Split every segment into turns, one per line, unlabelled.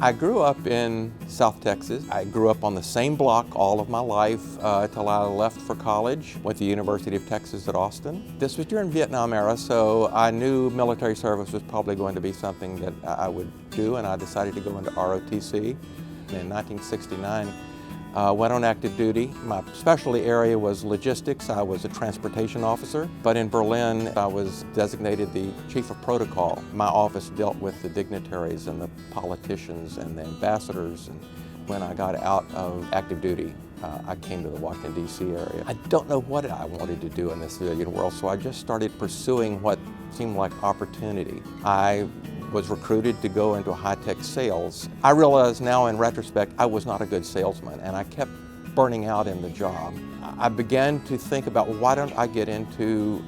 I grew up in South Texas. I grew up on the same block all of my life till I left for college. Went to the University of Texas at Austin. This was during Vietnam era, so I knew military service was probably going to be something that I would do, and I decided to go into ROTC. In 1969, went on active duty. My specialty area was logistics. I was a transportation officer, but in Berlin I was designated the chief of protocol. My office dealt with the dignitaries and the politicians and the ambassadors. And when I got out of active duty, I came to the Washington, D.C. area. I don't know what I wanted to do in the civilian world, so I just started pursuing what seemed like opportunity. I was recruited to go into high-tech sales. I realize now in retrospect I was not a good salesman, and I kept burning out in the job. I began to think about, why don't I get into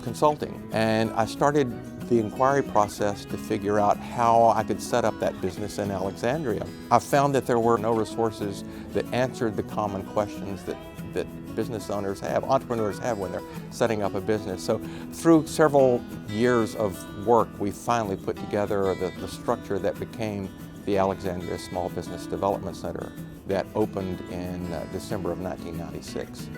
consulting? And I started the inquiry process to figure out how I could set up that business in Alexandria. I found that there were no resources that answered the common questions that business owners have, entrepreneurs have when they're setting up a business. So through several years of work, we finally put together the structure that became the Alexandria Small Business Development Center that opened in December of 1996.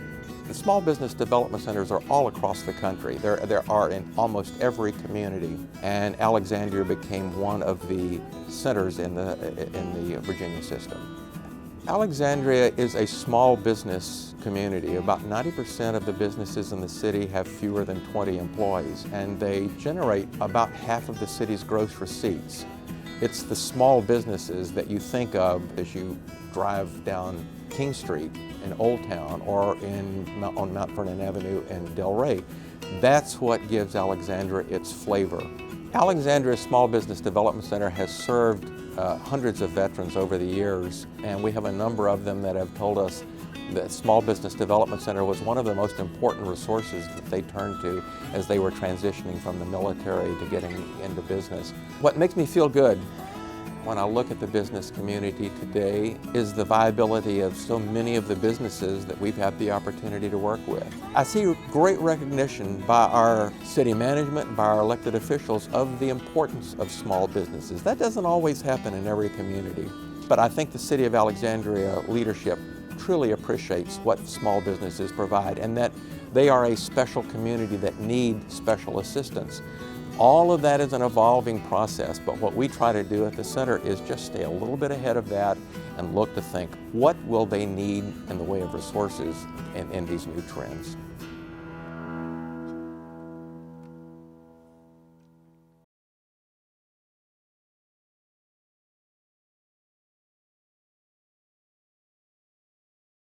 The small business development centers are all across the country. There are in almost every community, and Alexandria became one of the centers in the Virginia system. Alexandria is a small business community. About 90% of the businesses in the city have fewer than 20 employees, and they generate about half of the city's gross receipts. It's the small businesses that you think of as you drive down King Street in Old Town or on Mount Vernon Avenue in Delray. That's what gives Alexandria its flavor. Alexandria Small Business Development Center has served hundreds of veterans over the years, and we have a number of them that have told us that Small Business Development Center was one of the most important resources that they turned to as they were transitioning from the military to getting into business. What makes me feel good when I look at the business community today is the viability of so many of the businesses that we've had the opportunity to work with. I see great recognition by our city management, by our elected officials, of the importance of small businesses. That doesn't always happen in every community, but I think the City of Alexandria leadership truly appreciates what small businesses provide, and that they are a special community that need special assistance. All of that is an evolving process, but what we try to do at the center is just stay a little bit ahead of that and look to think, what will they need in the way of resources in these new trends?